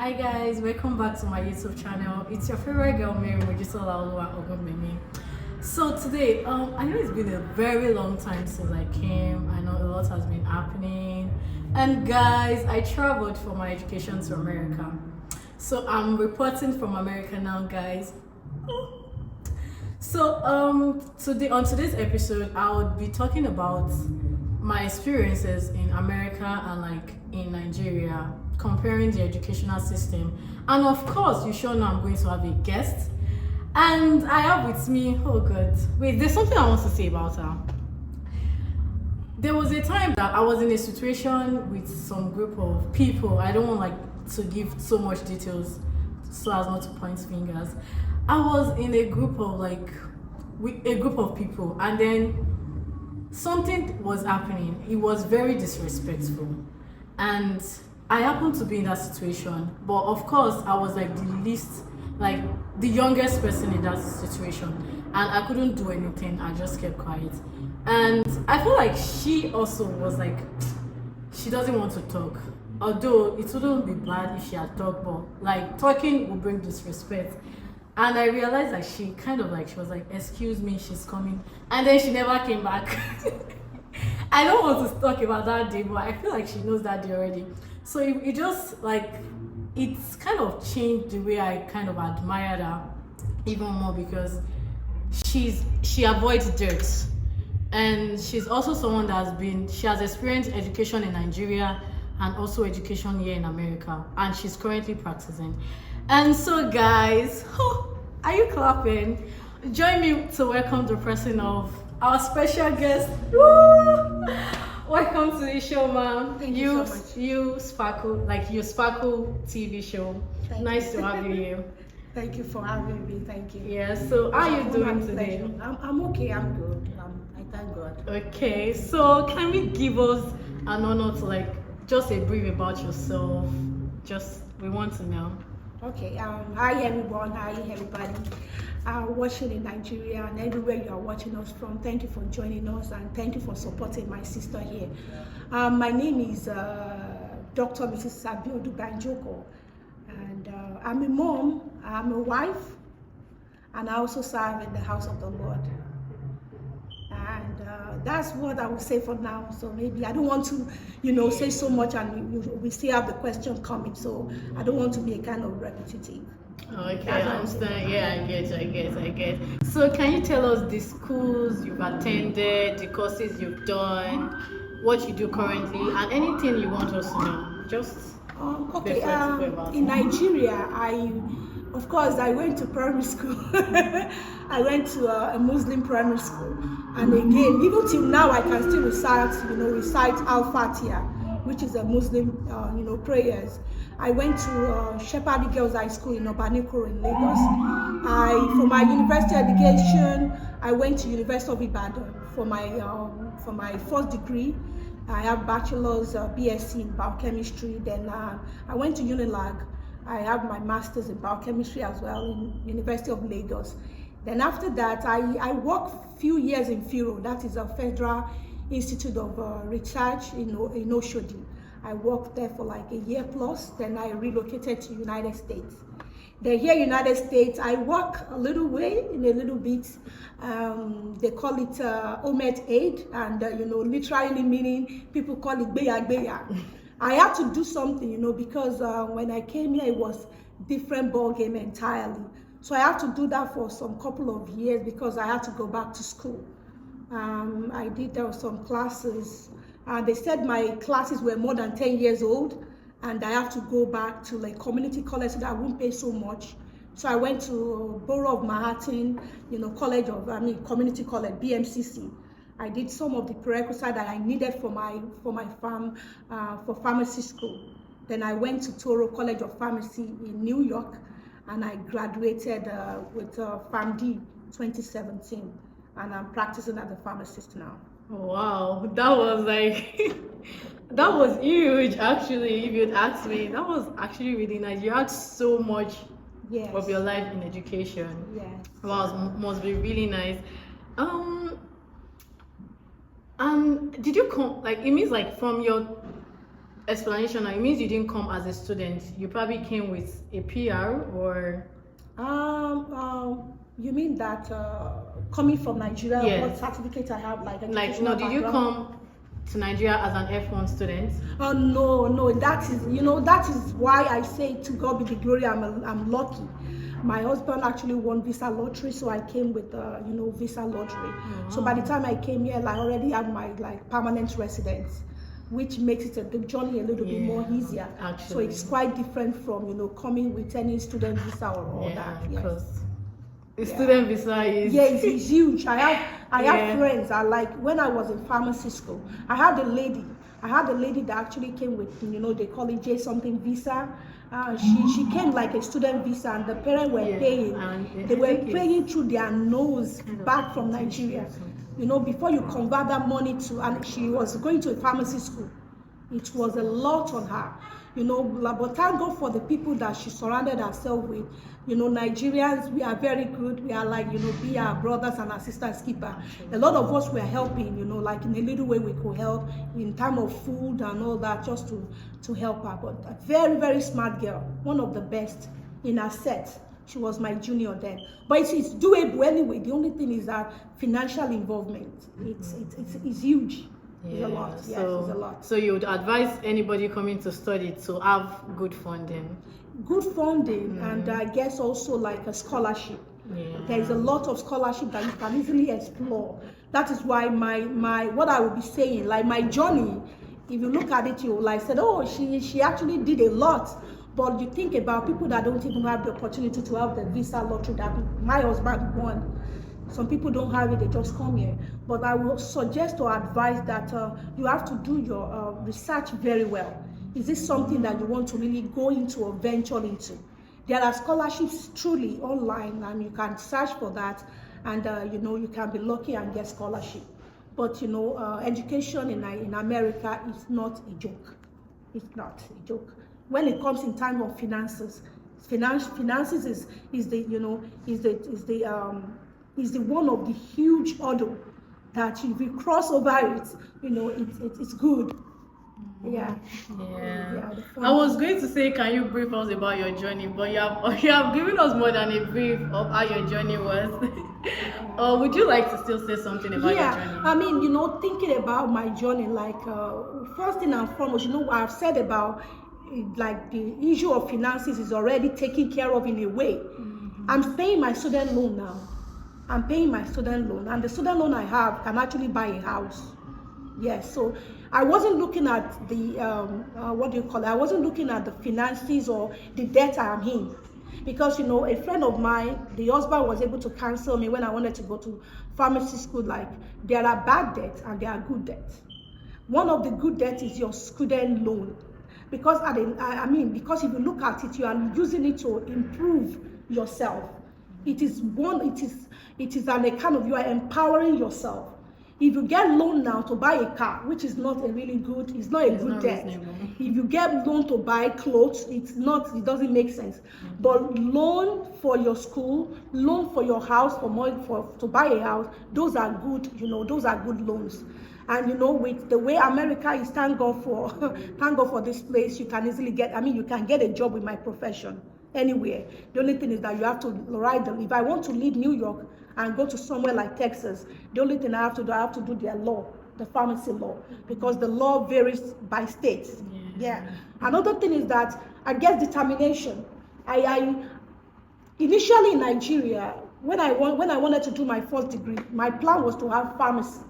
Hi guys, welcome back to my YouTube channel. It's your favorite girl Mary Mojisola Ogumemi. So today, I know it's been a very long time since I came. I know a lot has been happening. And guys, I traveled for my education to America. So I'm reporting from America now, guys. So today on today's episode, I would be talking about my experiences in America and like in Nigeria, comparing the educational system. And of course, you sure know I'm going to have a guest. And I have with me, oh god, wait, there's something I want to say about her. There was a time that I was in a situation with some group of people. I don't want like to give so much details so as not to point fingers. I was in a group of with a group of people, and then something was happening. It was very disrespectful, and I happened to be in that situation. But of course, I was like the youngest person in that situation, and I couldn't do anything. I just kept quiet, and I feel like she also was like, she doesn't want to talk. Although it wouldn't be bad if she had talked, but like talking will bring disrespect. And I realized that she was like, excuse me, she's coming. And then she never came back. I don't want to talk about that day, but I feel like she knows that day already. So it just like, it's kind of changed the way I kind of admired her even more, because she avoids dirt. And she's also someone she has experienced education in Nigeria and also education here in America. And she's currently practicing. And so guys, are you clapping? Join me to welcome the person of our special guest. Woo! Welcome to the show, ma'am. Thank you so much. You sparkle, like your Sparkle TV show. Nice to have you here. Thank you for having me. Thank you. Yeah, so how are you doing today? I'm okay. I'm good. I thank God. Okay, so can we give us an honor to like just a brief about yourself? We want to know. Okay. Hi everyone. Hi everybody. Watching in Nigeria and everywhere you are watching us from. Thank you for joining us and thank you for supporting my sister here. My name is Dr. Mrs. Sabiodu Banjoko, and I'm a mom. I'm a wife, and I also serve in the house of the Lord. And that's what I will say for now. So maybe I don't want to, say so much, and we still have the question coming. So I don't want to be a kind of repetitive. Okay, I understand. Yeah, I get. So can you tell us the schools you've attended, the courses you've done, what you do currently, and anything you want us to know? Just okay. In Nigeria, of course, I went to primary school. I went to a Muslim primary school, and again, even till now, I can still recite Al-Fatiha, which is a Muslim, prayers. I went to Shepherd Girls High School in Obaniko in Lagos. For my university education, I went to University of Ibadan for my first degree. I have bachelor's BSc in biochemistry. Then I went to Unilag. I have my master's in biochemistry as well in University of Lagos. Then after that, I worked few years in FIRO, that is a Federal Institute of Research in Oshodi. I worked there for like a year plus, then I relocated to United States. Then here in United States, I work a little bit. They call it homeland aid, and literally meaning people call it beya. I had to do something, because when I came here, it was different ball game entirely. So I had to do that for some couple of years because I had to go back to school. I did some classes. They said my classes were more than 10 years old, and I have to go back to like community college so that I wouldn't pay so much. So I went to Borough of Manhattan, community college, BMCC. I did some of the prerequisites that I needed for pharmacy school. Then I went to Toro College of Pharmacy in New York, and I graduated with PharmD 2017, and I'm practicing as a pharmacist now. Wow, that was that was huge actually. If you'd asked me, that was actually really nice. You had so much of your life in education. Yes. Wow, must be really nice. Did you come, like, it means like from your explanation, it means you didn't come as a student. You probably came with a PR or. You mean that coming from Nigeria, Yes. what certificate I have, like No, did you come to Nigeria as an F1 student? Oh no, that is why I say to God be the glory. I'm lucky. My husband actually won visa lottery, so I came with visa lottery. So by the time I came here, I already have my permanent residence, which makes it the journey a little bit more easier. Actually. So it's quite different from coming with any student visa or all that. Because the student visa is it's huge. I have friends. When I was in pharmacy school, I had a lady that actually came with they call it J something visa. She came like a student visa, and the parents were paying. They were paying through their nose back from Nigeria. Before you convert that money to, and she was going to a pharmacy school. It was a lot on her. But thank God for the people that she surrounded herself with. Nigerians, we are very good. We are be our brothers and our sisters keeper. A lot of us were helping, in a little way we could help in time of food and all that, just to help her. But a very, very smart girl, one of the best in her set. She was my junior then. But it's doable anyway. The only thing is that financial involvement. It's huge. It's a lot. Yes, it's a lot. So you would advise anybody coming to study to have good funding? Good funding, and I guess also like a scholarship. There is a lot of scholarship that you can easily explore. That is why my what I will be saying, like my journey, if you look at it, you said, oh, she actually did a lot. But you think about people that don't even have the opportunity to have the visa lottery that my husband won. Some people don't have it, they just come here. But I will suggest or advise that you have to do your research very well. Is this something that you want to really go into or venture into? There are scholarships truly online, and you can search for that, and you can be lucky and get scholarship. But education in America is not a joke. It's not a joke. When it comes in time of finances, finances is the one of the huge hurdle that if you cross over it, it's good. Yeah. I was going to say, can you brief us about your journey? But you have given us more than a brief of how your journey was. Or would you like to still say something about your journey? I mean, thinking about my journey, first thing and foremost, I've said about the issue of finances is already taken care of in a way. I'm paying my student loan now. I'm paying my student loan, and the student loan I have can actually buy a house. Yes, so I wasn't looking at the I wasn't looking at the finances or the debt I'm in, because a friend of mine, the husband was able to cancel me when I wanted to go to pharmacy school. There are bad debts and there are good debts. One of the good debts is your student loan, because because if you look at it, you are using it to improve yourself. It is an account of you are empowering yourself. If you get loan now to buy a car, which is not a good debt. If you get loan to buy clothes, it doesn't make sense. But loan for your school, loan for your house, to buy a house, those are good, those are good loans. And with the way America is, thank God for this place, you can easily you can get a job with my profession anywhere. The only thing is that you have to write them. If I want to leave New York and go to somewhere like Texas, the only thing I have to do their law, the pharmacy law, because the law varies by states. Another thing is that I guess determination. I initially in Nigeria, when I wanted to do my first degree, my plan was to have pharmacy.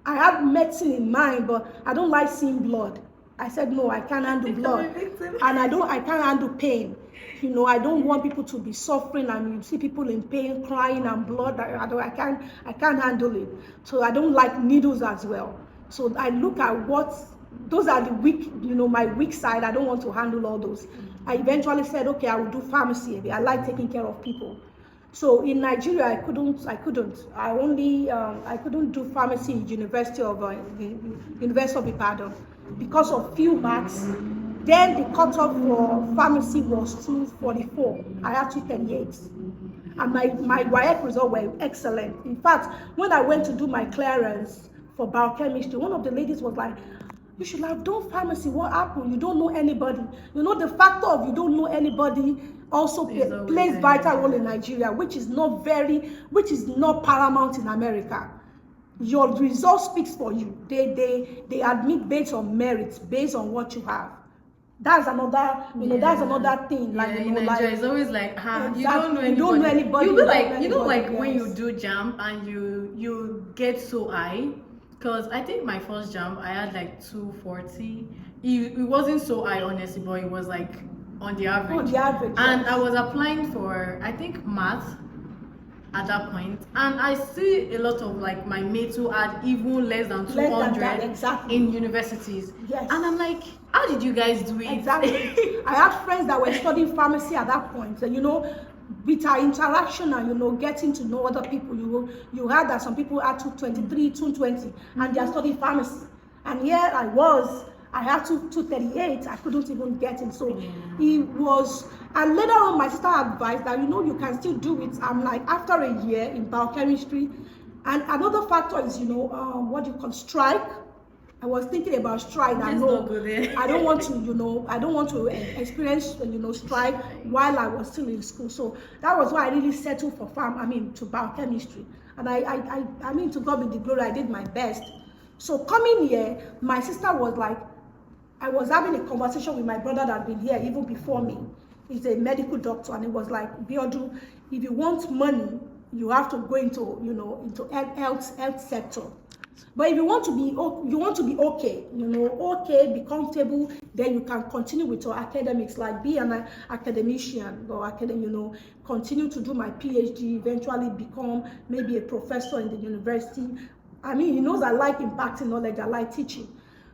I had medicine in mind, but I don't like seeing blood. I said no, I can't handle blood, and I can't handle pain. I don't want people to be suffering, and you see people in pain, crying and blood. I can't handle it. So I don't like needles as well. So I look at those are the weak, my weak side. I don't want to handle all those. I eventually said, okay, I will do pharmacy. I like taking care of people. So in Nigeria, I couldn't. I couldn't do pharmacy in University of Ibadan because of few marks. Then the cutoff for pharmacy was 244. I had 238. And my WAEC results were excellent. In fact, when I went to do my clearance for biochemistry, one of the ladies was like, You should have done pharmacy. What happened? You don't know anybody. You know, the factor of you don't know anybody also plays vital role in Nigeria, which is not paramount in America. Your result speaks for you. They admit based on merits, based on what you have. That's another, that's another thing. Like, in Nigeria, it's always like, exactly. You don't know anybody. You don't know anybody. You'll be like, like yes. when you do jam and you get so high. Because I think my first jam, I had like 240. It wasn't so high, honestly, but it was like on the average. On the average, and yes. I was applying for, I think, math at that point, and I see a lot of like my mates who had even less than 200 exactly. in universities. Yes. And I'm like, how did you guys do it? Exactly. I had friends that were studying pharmacy at that point, and with our interaction and getting to know other people, you heard that some people had 223, 220, and they are studying pharmacy. And here I had 238. I couldn't even get in. So it was, and later on my sister advised that you can still do it. I'm like, after a year in biochemistry, and another factor is what you call strike. I was thinking about strike. I don't want to experience strike while I was still in school. So that was why I really settled for to biochemistry. And I mean, to God be the glory, I did my best. So coming here, my sister was like, I was having a conversation with my brother that had been here even before me. He's a medical doctor, and it was like, Biodu, if you want money, you have to go into health sector. But if you want to be okay, be comfortable, then you can continue with your academics, like be an academician or continue to do my PhD, eventually become maybe a professor in the university. I mean, he knows I like impacting knowledge, I like teaching.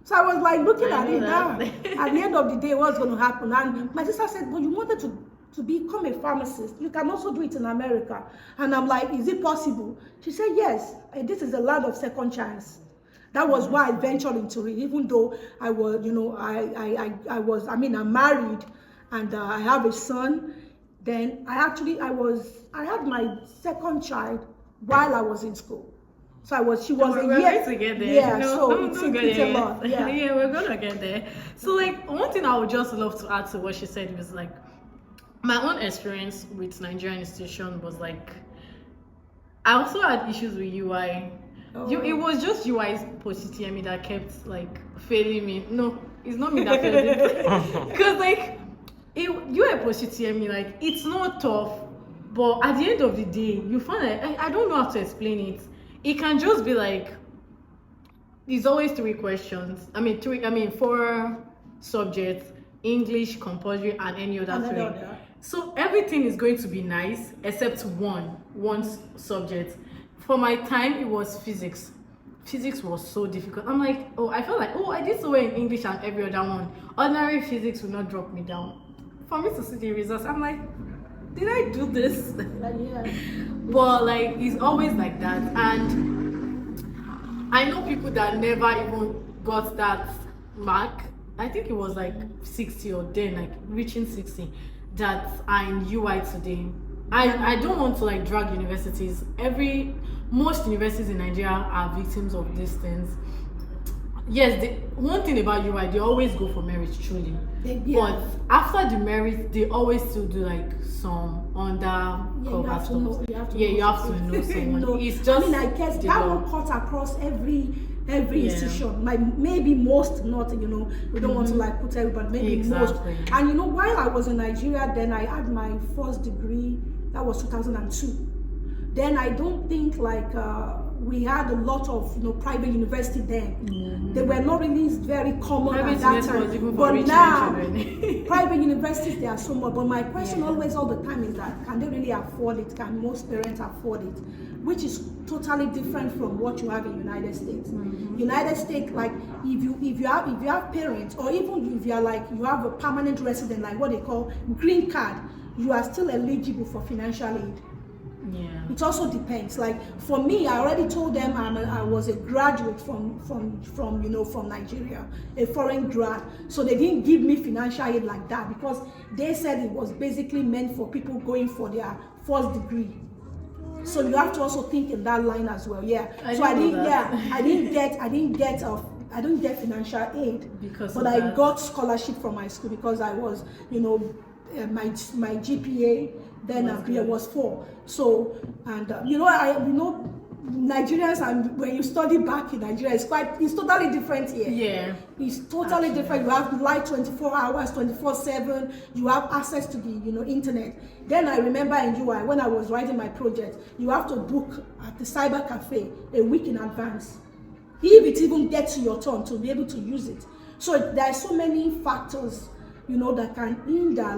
So I was like looking at it now. At the end of the day, what's going to happen? And my sister said, well, you wanted to become a pharmacist. You can also do it in America. And I'm like, is it possible? She said, yes, this is a land of second chance. That was why I ventured into it, even though I was, I'm married and I have a son. Then I had my second child while I was in school. So she was a year. We're going to get there. Yeah, so it's a lot. Yeah. Yeah, we're going to get there. So like, one thing I would just love to add to what she said was like, my own experience with Nigerian institution was like, I also had issues with UI. It was just UI's post-TME that kept like failing me. No, it's not me that failed it. Because like, UI post-TME, like, it's not tough, but at the end of the day, you find that I don't know how to explain it. It can just be like, there's always 3 questions. 4 subjects: English, compulsory, and any other 3. So everything is going to be nice except one subject. For my time, it was physics. Physics was so difficult. I'm like, I felt like, I did so well in English and every other one. Ordinary physics will not drop me down. For me to see the results, I'm like, did I do this? Yeah. But like, it's always like that. And I know people that never even got that mark. I think it was like 60 or then like reaching 60 that are in UI today. I don't want to like drag universities. Most universities in Nigeria are victims of these things. Yes, one thing about UI, they always go for merit, truly. But after the merit, they always still do like some undercover stuff. You have to know someone. It's just, I guess that will cut across every institution. Maybe most, not, we don't want to like put everybody, maybe most. And while I was in Nigeria, then I had my first degree. That was 2002. Then I don't think like we had a lot of private university then. They were not really very common at that time. But now private universities, they are so much. But my question always all the time is that, can they really afford it? Can most parents afford it? Which is totally different from what you have in United States. United States, like if you have parents, or even if you have a permanent resident, like what they call green card, you are still eligible for financial aid. Yeah. It also depends. Like for me, I already told them I was a graduate from Nigeria, a foreign grad. So they didn't give me financial aid like that because they said it was basically meant for people going for their first degree. So you have to also think in that line as well. Yeah. I didn't get I don't get financial aid, but I got scholarship from my school because I was, my GPA then was 4. So, and Nigerians, and when you study back in Nigeria, it's totally different here. Yeah. It's totally different. You have light 24 hours, 24/7. You have access to the, internet. Then I remember in UI, when I was writing my project, you have to book at the cyber cafe a week in advance, if it even gets to your turn to be able to use it. So there are so many factors, that can hinder,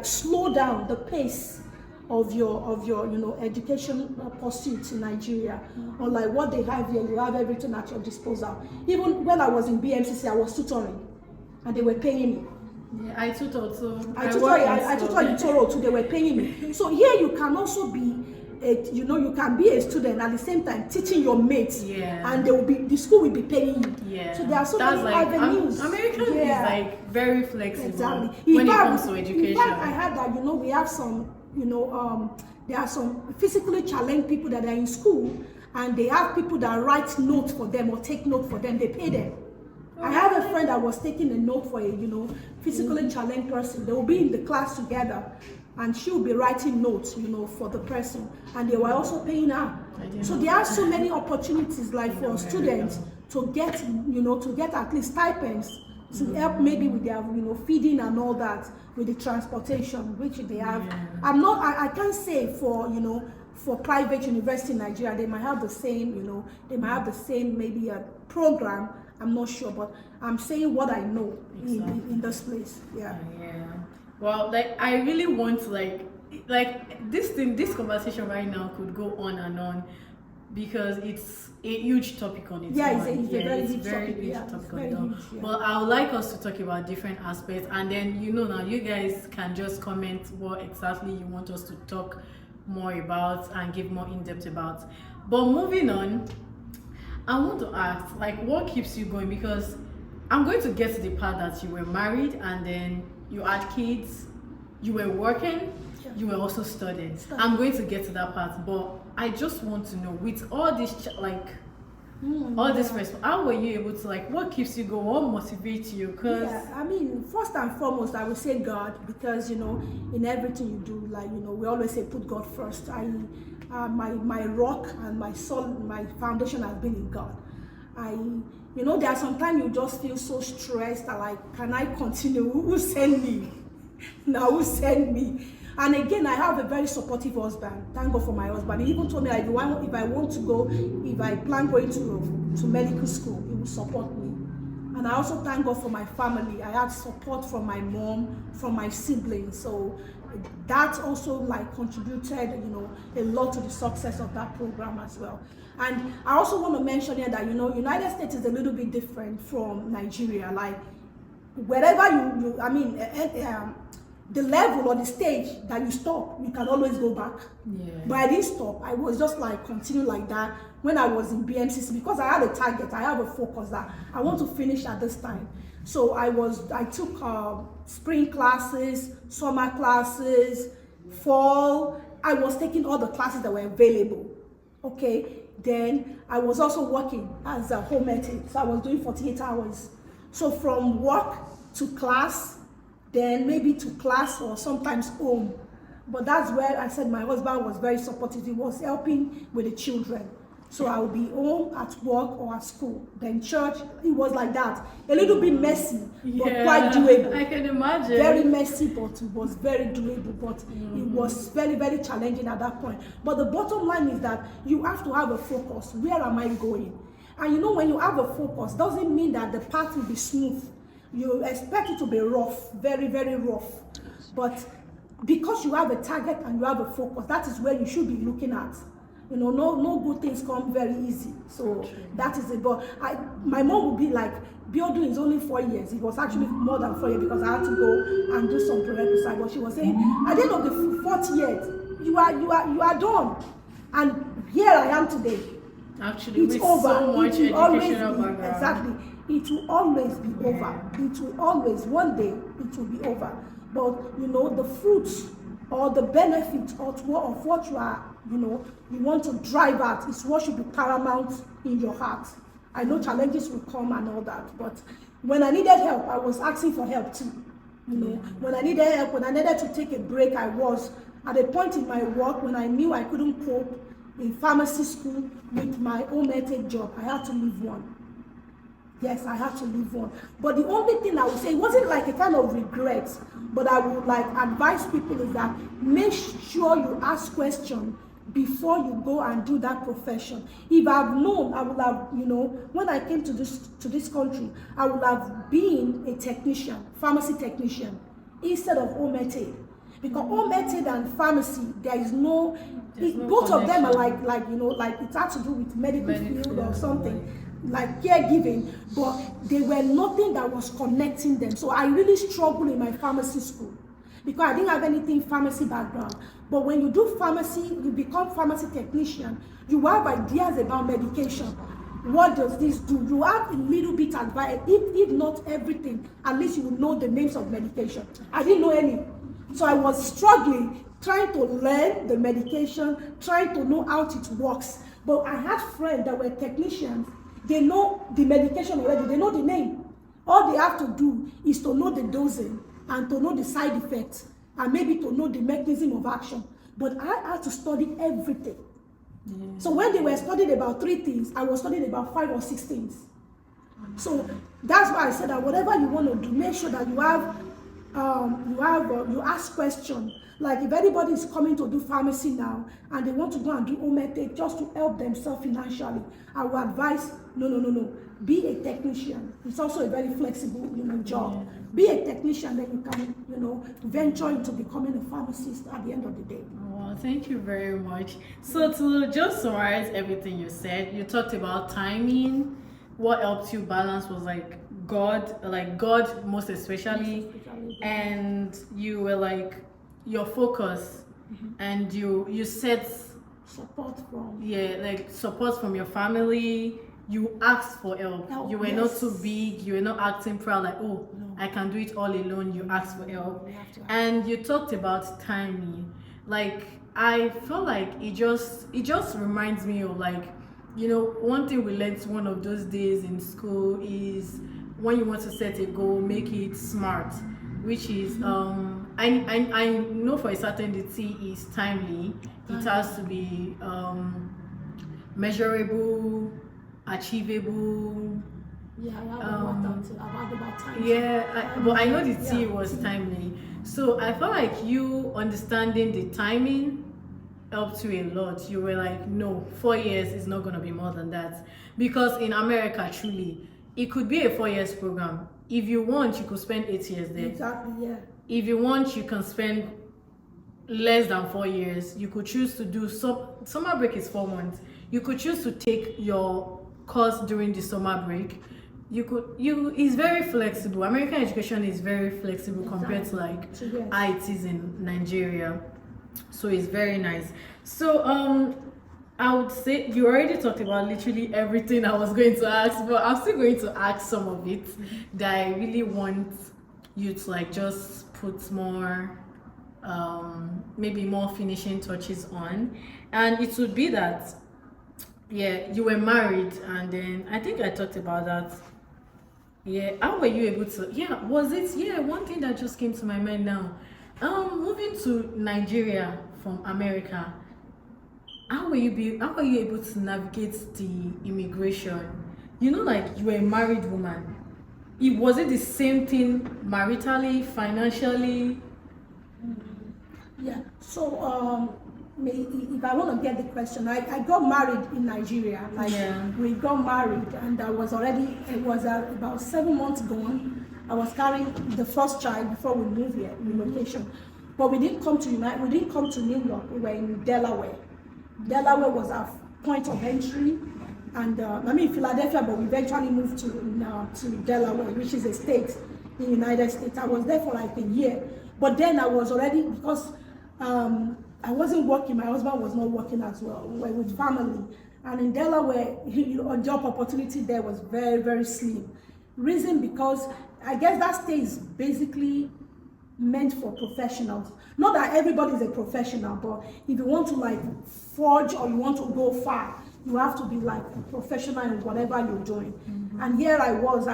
slow down the pace of your education pursuits in Nigeria. Unlike what they have here, you have everything at your disposal. Even when I was in BMCC, I was tutoring, and they were paying me. Yeah, I tutored too. I tutored in Toro too. They were paying me. So here you can also be, you can be a student at the same time teaching your mates. Yeah. And the school will be paying you. Yeah. So there are so many avenues. American is very flexible. Exactly. When it comes to education. In fact, I heard that we have some. There are some physically challenged people that are in school, and they have people that write notes for them or take note for them. They pay them. I have a friend that was taking a note for a physically challenged person. They will be in the class together, and she will be writing notes for the person, and they were also paying her. So there are so many opportunities for students to get at least stipends to help maybe with their feeding and all that, with the transportation which they have. Yeah. I can't say for private university in Nigeria they might have the same maybe a program. I'm not sure, but I'm saying what I know in this place. Yeah. Well, I really want to this conversation right now could go on and on, because it's a huge topic on its own. It's a very huge topic on its own. But I would like us to talk about different aspects, and then now you guys can just comment what exactly you want us to talk more about and give more in-depth about. But moving on, I want to ask, what keeps you going? Because I'm going to get to the part that you were married and then you had kids, you were working, you were also studying. I'm going to get to that part, but I just want to know, with all this how were you able to what keeps you going? What motivates you? Because first and foremost, I would say God, because in everything you do, we always say put God first. My rock and my soul, my foundation has been in God. There are sometimes you just feel so stressed, can I continue? Who sent me? Now who sent me? And again, I have a very supportive husband. Thank God for my husband. He even told me if I want to go, if I plan going to medical school, he will support me. And I also thank God for my family. I had support from my mom, from my siblings. So that also contributed, a lot to the success of that program as well. And I also want to mention here that United States is a little bit different from Nigeria. Wherever the level or the stage that you stop, you can always go back. Yeah. But I didn't stop. I was just continue like that when I was in BMCC, because I had a target. I have a focus that I want to finish at this time. So I took spring classes, summer classes, fall. I was taking all the classes that were available. Okay. Then I was also working as a homemaker. So I was doing 48 hours. So from work to class, then maybe to class or sometimes home. But that's where I said my husband was very supportive. He was helping with the children. So I would be home, at work or at school. Then church, it was like that. A little bit messy, but quite doable. I can imagine. Very messy, but it was very doable. But it was very, very challenging at that point. But the bottom line is that you have to have a focus. Where am I going? And when you have a focus, doesn't mean that the path will be smooth. You expect it to be rough, very, very rough. But because you have a target and you have a focus, that is where you should be looking at. No good things come very easy. So that is it. But my mom would be like, Biodun is only 4 years. It was actually more than 4 years because I had to go and do some prerequisite. But she was saying, at the end of the 4th year, you are done. And here I am today. Actually, it's over. So much educational background. Exactly. It will always be over. It will always, one day, it will be over. But, the fruits or the benefit of what you are, you want to drive at is what should be paramount in your heart. I know challenges will come and all that, but when I needed help, I was asking for help too. You know, when I needed help, when I needed to take a break, I was at a point in my work when I knew I couldn't cope in pharmacy school with my home health job. I had to leave one. Yes, I had to leave one. But the only thing I would say, it wasn't like a kind of regret, but I would like advise people is that make sure you ask questions before you go and do that profession. If I've known, I would have, you know, when I came to this country, I would have been a technician, pharmacy technician, instead of home health aide. Because home health aide and pharmacy, there is no, both of them are like you know, like it had to do with medical field or something. Like caregiving, but they were nothing that was connecting them. So I really struggled in my pharmacy school because I didn't have anything pharmacy background. But when you do pharmacy, you become pharmacy technician, you have ideas about medication. What does this do? You have a little bit advice, if not everything, at least you will know the names of medication. I didn't know any. So I was struggling, trying to learn the medication, trying to know how it works. But I had friends that were technicians. They know the medication already, they know the name. All they have to do is to know the dosing and to know the side effects and maybe to know the mechanism of action. But I had to study everything. So when they were studying about 3 things, I was studying about 5 or 6 things. So that's why I said that whatever you want to do, make sure that you ask questions. Like if anybody is coming to do pharmacy now and they want to go and do home health just to help themselves financially, I would advise no. Be a technician. It's also a very flexible, you know, job. Be a technician, then you can, you know, venture into becoming a pharmacist at the end of the day. Well, thank you very much. So to just summarize everything you said, you talked about timing. What helped you balance was like God most especially, and you were like your focus, and you set support from support from your family. You asked for help. You were not too big. You were not acting proud like, oh, no, I can do it all alone. You asked for help, and you talked about timing. Like I felt like it just reminds me of like, you know, one thing we learned one of those days in school is when you want to set a goal, make it smart, which is I know for a certainty is timely. It has to be measurable, achievable. Yeah, I have about time. Yeah, but I know the T was timely. So I felt like you understanding the timing helped you a lot. You were like, no, 4 years is not going to be more than that. Because in America, truly, it could be a 4 years program. If you want, you could spend 8 years there. Exactly, yeah. If you want, you can spend less than 4 years. You could choose to do summer break is 4 months. You could choose to take your course during the summer break. It's very flexible. American education is very flexible compared to like how it is in Nigeria. So it's very nice. So I would say you already talked about literally everything I was going to ask, but I'm still going to ask some of it that I really want you to like just put more maybe more finishing touches on. And it would be that you were married, and then I think I talked about that. How were you able to one thing that just came to my mind now, moving to Nigeria from America, how were you able to navigate the immigration? You know, like you were a married woman. Was it the same thing maritally, financially? Yeah. So if I want to get the question, I got married in Nigeria. We got married, and it was about 7 months gone. I was carrying the first child before we moved here, relocation. But we didn't come to New York. We were in Delaware. Delaware was our point of entry, and Philadelphia, but we eventually moved to Delaware, which is a state in the United States. I was there for like a year, but then I was already, because I wasn't working, my husband was not working as well. We were with family, and in Delaware, job opportunity there was very, very slim. Reason because I guess that state is basically meant for professionals. Not that everybody is a professional, but if you want to like forge or you want to go far, You have to be like a professional in whatever you're doing. And here I was,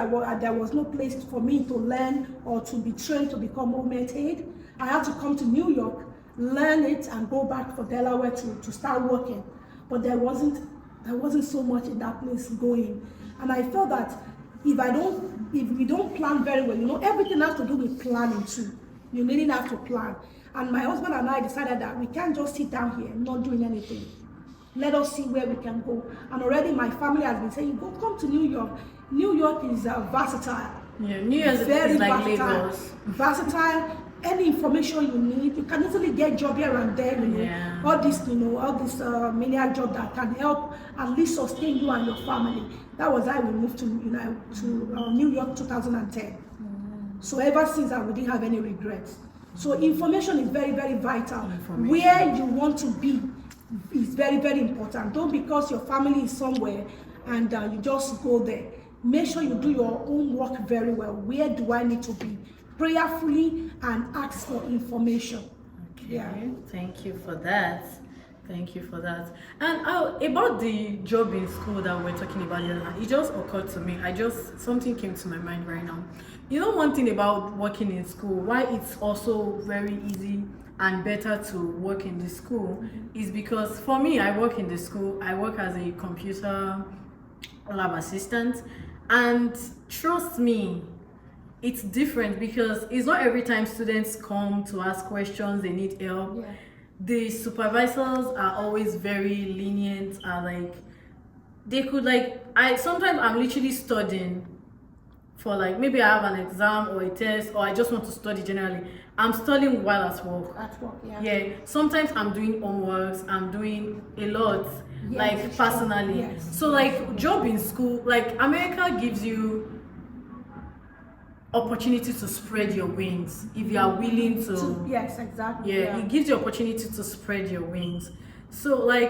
there was no place for me to learn or to be trained to become homeland aide. I had to come to New York, learn it, and go back for Delaware to start working. But there wasn't so much in that place going. And I felt that if we don't plan very well, everything has to do with planning too. You really have to plan. And my husband and I decided that we can't just sit down here not doing anything. Let us see where we can go. And already my family has been saying, come to New York. New York is versatile. Yeah, New York is very like versatile. Lagos. Versatile. Any information you need, you can easily get job here and there. Yeah. All this menial job that can help at least sustain you and your family. That was how we moved to New York 2010. So ever since we didn't have any regrets. So information is very, very vital. Where you want to be is very, very important. Don't because your family is somewhere and you just go there. Make sure you do your own work very well. Where do I need to be? Prayerfully and ask for information. Okay. Yeah. Thank you for that. Thank you for that. And about the job in school that we're talking about, it just occurred to me. Something came to my mind right now. One thing about working in school, why it's also very easy and better to work in the school is because for me, I work in the school. I work as a computer lab assistant, and trust me, it's different because it's not every time students come to ask questions, they need help. Yeah. The supervisors are always very lenient, they could sometimes I'm literally studying for maybe I have an exam or a test, or I just want to study generally. I'm studying while at work. At work, yeah. Yeah. Sometimes I'm doing homeworks, I'm doing a lot, Yes, personally. yes. So job in school, America gives you opportunity to spread your wings if you are willing to. Yes, exactly. Yeah, it gives you opportunity to spread your wings. So the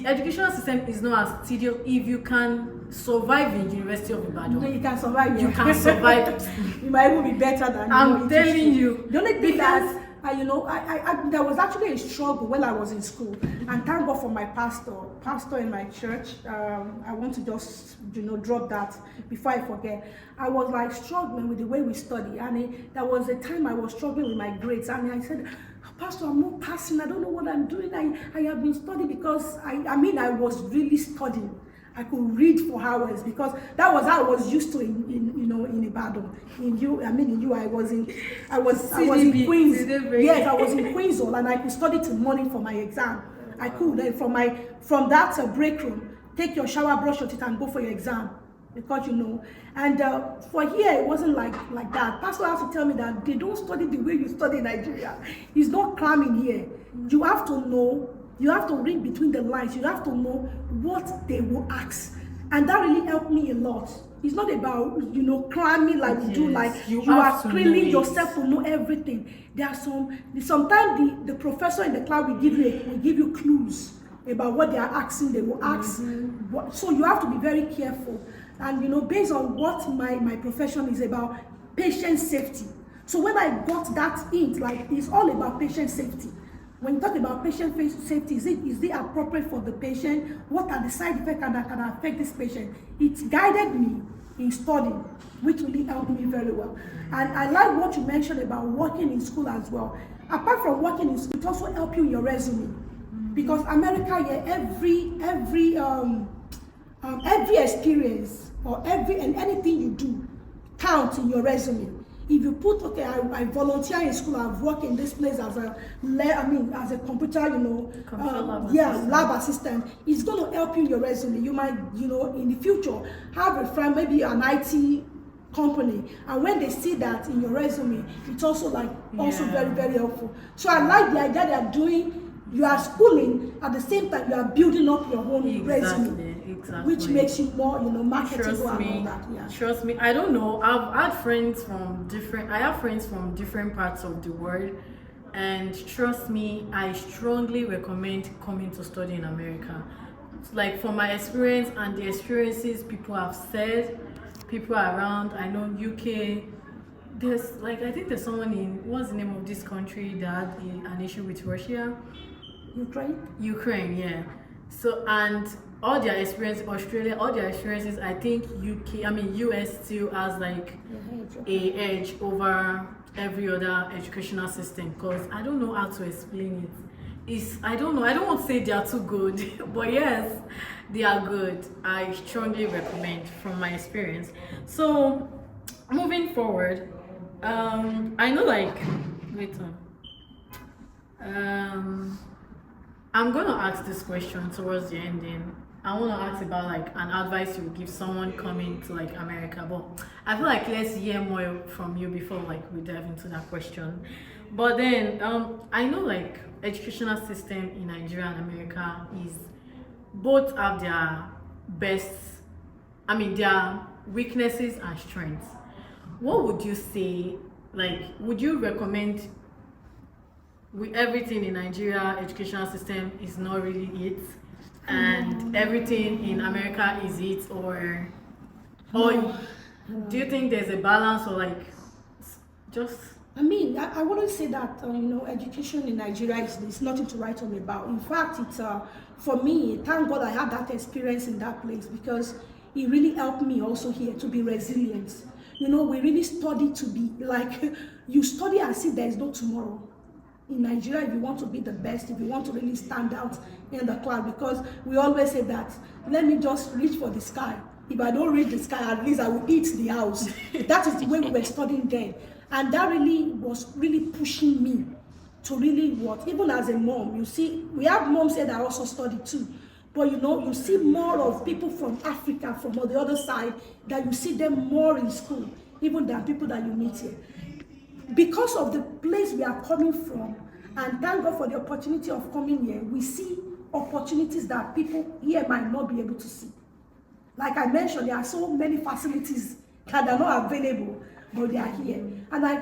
educational system is not as tedious if you can survive in University of Ibadan. No, you can survive. You can survive. You might even be better than I'm telling you. The only thing that there was actually a struggle when I was in school, and thank God for my pastor in my church. I want to just drop that before I forget. I was struggling with the way we study, and there was a time I was struggling with my grades, and I said, Pastor, I'm not passing. I don't know what I'm doing. I have been studying because I was really studying. I could read for hours because that was how I was used to in Ibadan. In you, I was in Queens. Yes, I was in Queens Hall, and I could study till morning for my exam. I could from that break room, take your shower, brush your teeth, and go for your exam. Because and for here it wasn't like that. Pastor has to tell me that they don't study the way you study in Nigeria. It's not cramming here. You have to know. You have to read between the lines. You have to know what they will ask, and that really helped me a lot. It's not about cramming like we do. You are screening yourself to know everything. There are sometimes the professor in the class will give you clues about what they are asking. They will ask. So you have to be very careful. And based on what my profession is about, patient safety. So when I got that hint, it's all about patient safety. When you talk about patient safety, is it appropriate for the patient? What are the side effects that can affect this patient? It guided me in studying, which really helped me very well. And I like what you mentioned about working in school as well. Apart from working in school, it also helps you in your resume. Because America, every experience or anything you do counts in your resume. If you put, I volunteer in school, I've worked in this place as a computer, lab assistant, it's going to help you in your resume. You might, in the future, have a friend, maybe an IT company, and when they see that in your resume, it's also very, very helpful. So I like the idea they are doing. You are schooling at the same time you are building up your own resume. Exactly. Which makes you more, marketable and all that. Yeah. Trust me, I don't know. I have friends from different parts of the world, and trust me, I strongly recommend coming to study in America. From my experience and the experiences people have said, people around. I know UK. There's I think there's someone in what's the name of this country that had an issue with Russia. Ukraine, yeah. So and all their experience, Australia, all their experiences, I think US still has like a edge over every other educational system, because I don't know how to explain it. I don't know, I don't want to say they are too good, but yes, they are good. I strongly recommend from my experience. So moving forward, I know like wait on. I'm gonna ask this question towards the ending. I want to ask about like an advice you would give someone coming to like America, but I feel like let's hear more from you before like we dive into that question. But then I know like educational system in Nigeria and America is both have their best, their weaknesses and strengths. What would you say? Like, would you recommend with everything in Nigeria educational system is not really it, and everything in America is it, or do you think there's a balance, or like just? I wouldn't say that education in Nigeria is nothing to write home about. In fact, it's for me, thank God I had that experience in that place, because it really helped me also here to be resilient. We really study to be like you study as if there is no tomorrow. In Nigeria, if you want to be the best, if you want to really stand out in the class, because we always say that, let me just reach for the sky. If I don't reach the sky, at least I will eat the house. That is the way we were studying then. And that really was really pushing me to really even as a mom, you see, we have moms here that also study too. But you see more of people from Africa, from the other side, that you see them more in school, even than people that you meet here. Because of the place we are coming from, and thank God for the opportunity of coming here, we see opportunities that people here might not be able to see. Like I mentioned, there are so many facilities that are not available, but they are here. And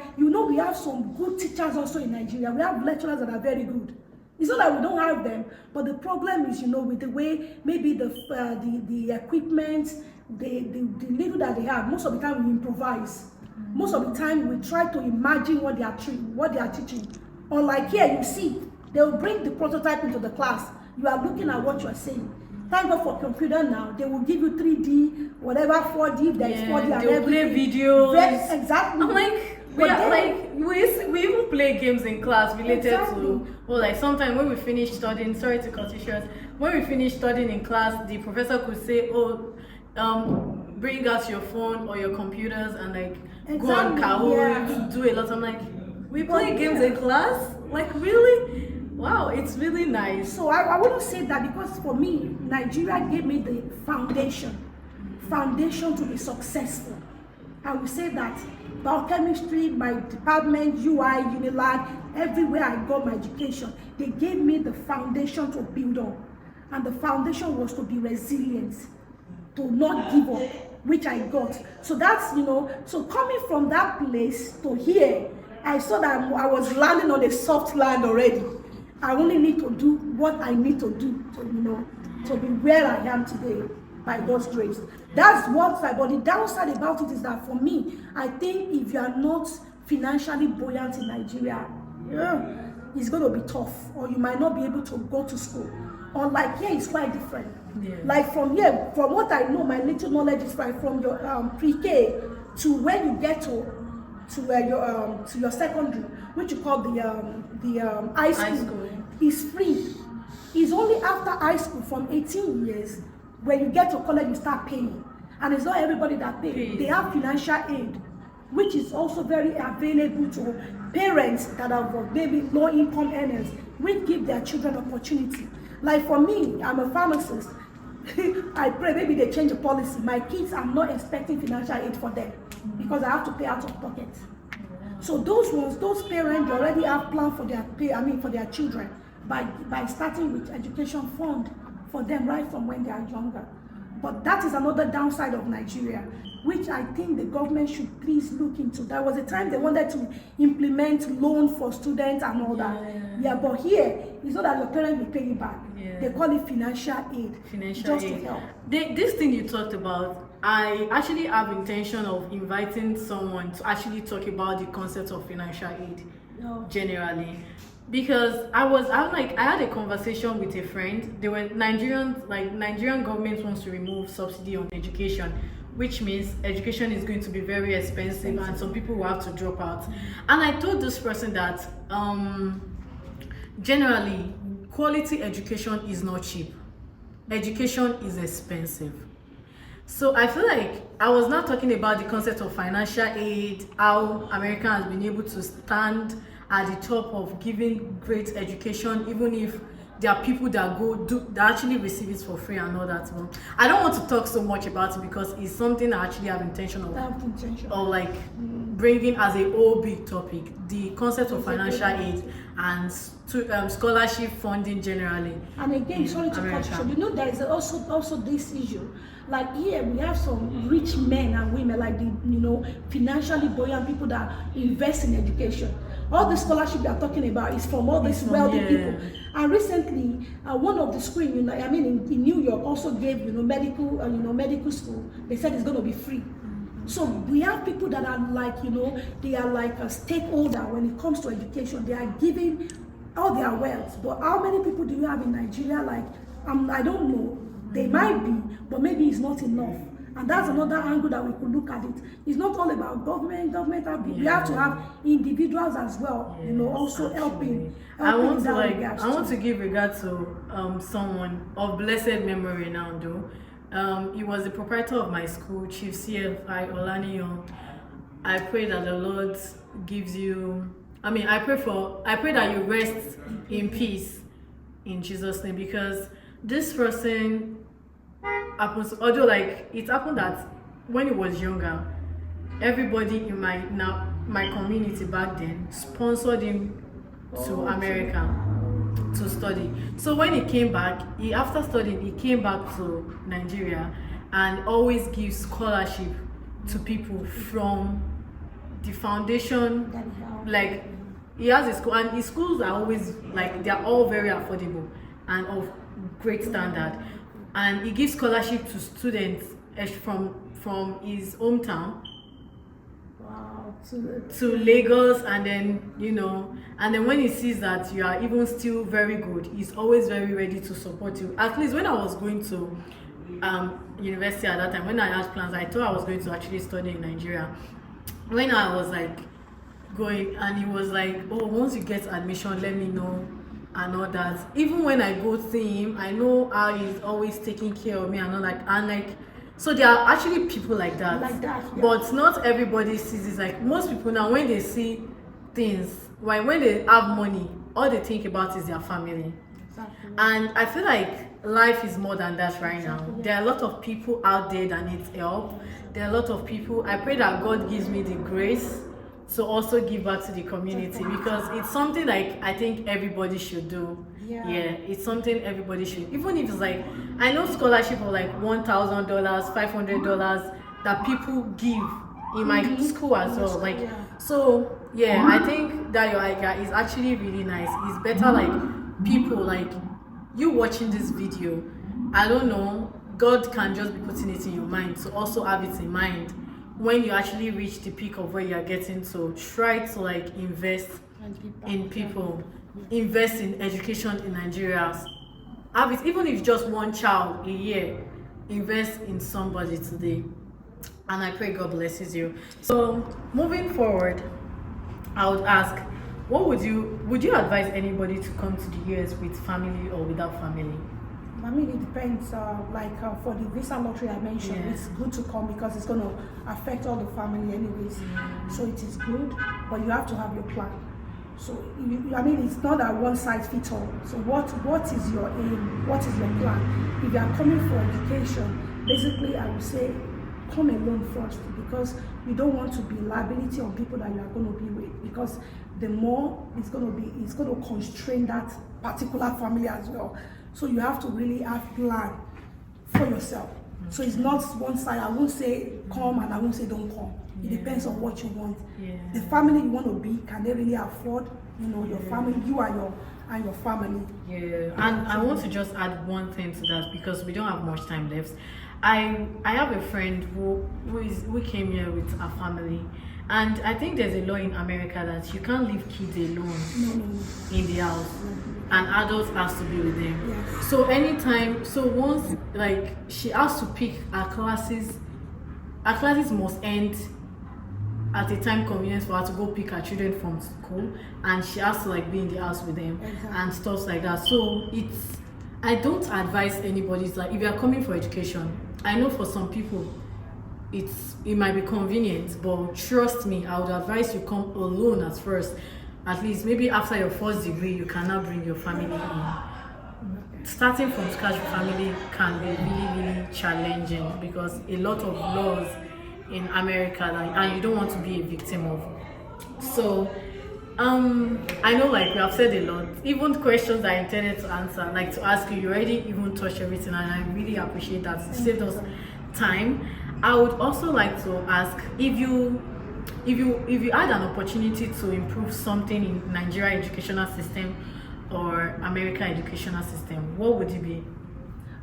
we have some good teachers also in Nigeria. We have lecturers that are very good. It's not that we don't have them, but the problem is, with the way maybe the equipment, the little that they have, most of the time we improvise. Most of the time we try to imagine what they are teaching. Unlike here, you see, they will bring the prototype into the class. You are looking at what you are saying. Thank God for computer now. They will give you 3D, whatever 4D, if there is 4D and everything. They'll play videos. Exactly. I'm like, we even play games in class related to, like sometimes when we finish studying, sorry to cut you short, when we finish studying in class, the professor could say, bring out your phone or your computers and like go on Kahoot, do a lot. I'm like, we play games in class? Like really? Wow, it's really nice. So I wouldn't say that, because for me, Nigeria gave me the foundation to be successful. I would say that biochemistry, my department, UI, Unilag, everywhere I got my education, they gave me the foundation to build on. And the foundation was to be resilient, to not give up, which I got. So that's, so coming from that place to here, I saw that I was landing on a soft land already. I only need to do what I need to do to be where I am today by God's grace. That's what but the downside about it is that for me, I think if you are not financially buoyant in Nigeria, it's going to be tough, or you might not be able to go to school. Unlike here, it's quite different. Yeah. Like from here, from what I know, my little knowledge is right from your pre-K to when you get to your secondary, which you call the high school, is free. It's only after high school from 18 years when you get to college you start paying, and it's not everybody that pays. They have financial aid, which is also very available to parents that are maybe low income earners, which give their children opportunity. Like for me, I'm a pharmacist. I pray maybe they change the policy. My kids, I'm not expecting financial aid for them because I have to pay out of pocket. So those parents, they already have planned for their children by starting with education fund for them right from when they are younger. But that is another downside of Nigeria, which I think the government should please look into. There was a time they wanted to implement loan for students and all that. Yeah, but here, it's not that your parents will pay you back. Yeah. They call it financial aid. To help. This thing you talked about, I actually have intention of inviting someone to actually talk about the concept of financial aid generally, because I had a conversation with a friend. They were Nigerian government wants to remove subsidy on education, which means education is going to be very expensive and some people will have to drop out. And I told this person that generally quality education is not cheap. Education is expensive. So I feel like I was not talking about the concept of financial aid, how America has been able to stand at the top of giving great education, even if there are people that that actually receive it for free and all that. Well, I don't want to talk so much about it because it's something I actually have intention of like bringing as a whole big topic, the concept of financial aid and scholarship funding generally. And again, sorry to cut you short, you know, there is also this issue. Like here, we have some rich men and women, like the financially buoyant people that invest in education. All the scholarship they are talking about is from all these wealthy people. And recently, one of the school, in New York, also gave medical school. They said it's going to be free. So we have people that are like they are like a stakeholder when it comes to education. They are giving all their wealth. But how many people do you have in Nigeria? Like I don't know. They might be, but maybe it's not enough. And that's another angle that we could look at it. It's not all about government. We have to have individuals as well, also helping I want to give regard to someone of blessed memory now, though. He was the proprietor of my school, Chief CFI Olaniyan. I pray that the Lord gives you. I pray that you rest in peace in Jesus' name, because this person happens, although it happened that when he was younger, everybody in my community back then sponsored him to America to study. So when he came back, after studying, he came back to Nigeria and always gives scholarship to people from the foundation. Like he has a school, and his schools are always they are all very affordable and of great standard, and he gives scholarship to students from his hometown to Lagos, and then when he sees that you are even still very good, he's always very ready to support you. At least when I was going to university at that time, when I had plans, I thought I was going to actually study in Nigeria. When I was going, and he was like, oh, once you get admission, let me know and all that. Even when I go see him, I know how he's always taking care of me and all so there are actually people like that. But not everybody sees it. Most people now, when they see things, when they have money, all they think about is their family. Exactly. And I feel like life is more than that right now. There are a lot of people out there that need help. There are a lot of people. I pray that God gives me the grace to also give back to the community, because it's something I think everybody should do. Yeah, it's something everybody should. Even if it's I know scholarship of $1,000, $500 that people give in my school as well. So yeah, I think that your idea is actually really nice. It's better people you watching this video. I don't know, God can just be putting it in your mind to also have it in mind when you actually reach the peak of where you are getting to. Try to invest in people, invest in education in Nigeria. Have it, even if just one child a year, invest in somebody today. And I pray God blesses you. So moving forward, I would ask, would you advise anybody to come to the US with family or without family? It depends. For the visa lottery I mentioned, it's good to come because it's going to affect all the family anyways. So it is good, but you have to have your plan. So it's not that one size fits all. So what is your aim? What is your plan? If you are coming for education, basically I would say come alone first, because you don't want to be liability on people that you are going to be with, because the more it's going to constrain that particular family as well. So you have to really have plan for yourself. So it's not one side. I won't say come and I won't say don't come. It depends on what you want. The family you want to be, can they really afford your family, you and your family? And I want to just add one thing to that, because we don't have much time left. I have a friend who came here with a family, and I think there's a law in America that you can't leave kids alone in the house, and adults has to be with them. Yes. So once like she has to pick her classes must end at a time convenient for her to go pick her children from school, and she has to like be in the house with them and stuff like that. So I don't advise anybody. It's like if you are coming for education, I know for some people it might be convenient, but trust me, I would advise you come alone at first. At least maybe after your first degree you cannot bring your family in. Starting from scratch with family can be really, really challenging because a lot of laws in America and you don't want to be a victim of. So I know like we have said a lot, even questions I intended to answer, like to ask you already even touched everything, and I really appreciate that. It saved us time. I would also like to ask if you had an opportunity to improve something in Nigeria educational system or American educational system, what would it be?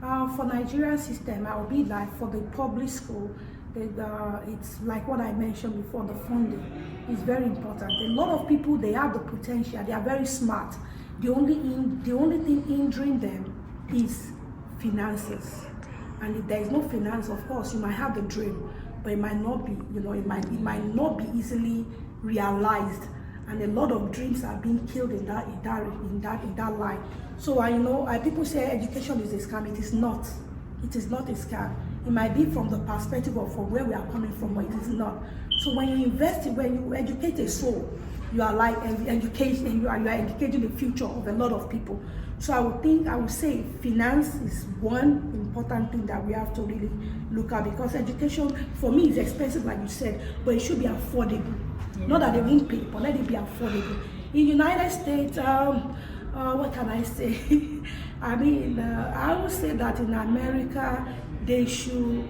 For Nigerian system, I would be like for the public school. It's like what I mentioned before, the funding is very important. A lot of people, they have the potential, they are very smart. The only thing hindering them is finances. And if there is no finance, of course, you might have the dream, but it might not be, it might not be easily realized. And a lot of dreams are being killed in that line. So people say education is a scam. It is not. It is not a scam. It might be from the perspective of from where we are coming from, but it is not. So when you when you educate a soul, you are like educating, you are educating the future of a lot of people. So I would say finance is one important thing that we have to really look at, because education for me is expensive, like you said, but it should be affordable. Yeah. Not that they won't pay, but let it be affordable. In United States, what can I say? I mean, I would say that in America, they should,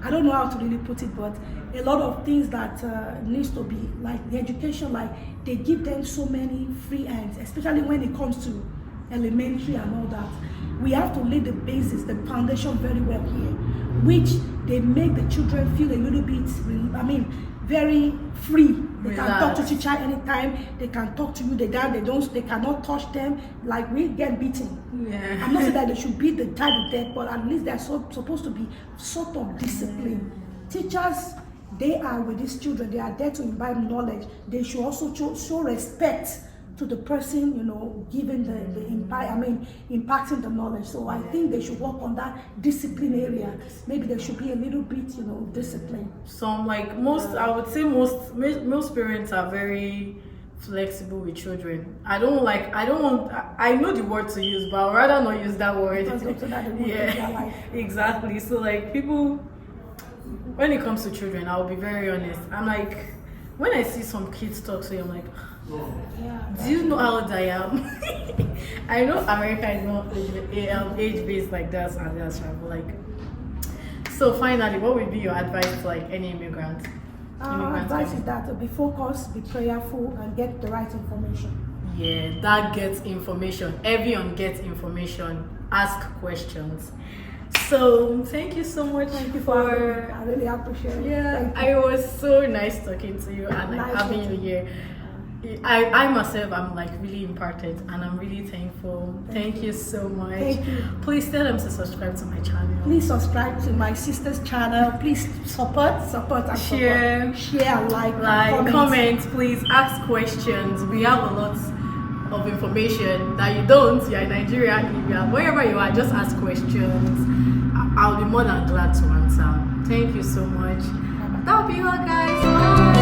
I don't know how to really put it, but a lot of things that needs to be, like the education, like they give them so many free hands, especially when it comes to elementary and all that. We have to lay the basis, the foundation very well here, which they make the children feel a little bit, very free. They can talk to teacher anytime. They can talk to you. They cannot touch them. Like we get beaten. Yeah. I'm not saying that they should beat the child to death, but at least they're supposed to be sort of disciplined. Teachers, they are with these children. They are there to imbibe knowledge. They should also show respect to the person, giving impacting the knowledge. So I think they should work on that discipline area. Maybe there should be a little bit, discipline. I would say most parents are very flexible with children. I know the word to use, but I'd rather not use that word. Yeah, exactly. So like people, when it comes to children, I'll be very honest. I'm like, when I see some kids talk to you, I'm like, do you know how old I am? I know America is not age-based like that, and that's right. But like, so finally, what would be your advice to like any immigrant? Advice is that be focused, be prayerful, and get the right information. Yeah, that gets information. Everyone gets information. Ask questions. So thank you so much. Thank you for I really appreciate it. Yeah, it was so nice talking to you and like having you here. I myself, I'm like really imparted and I'm really thankful. Thank you so much. Thank you. Please tell them to subscribe to my channel. Please subscribe to my sister's channel. Please support and share, like, comment. Please ask questions. We have a lot of information that you don't. You're in Nigeria, wherever you are, just ask questions. I'll be more than glad to answer. Thank you so much. That'll be all, guys. Bye.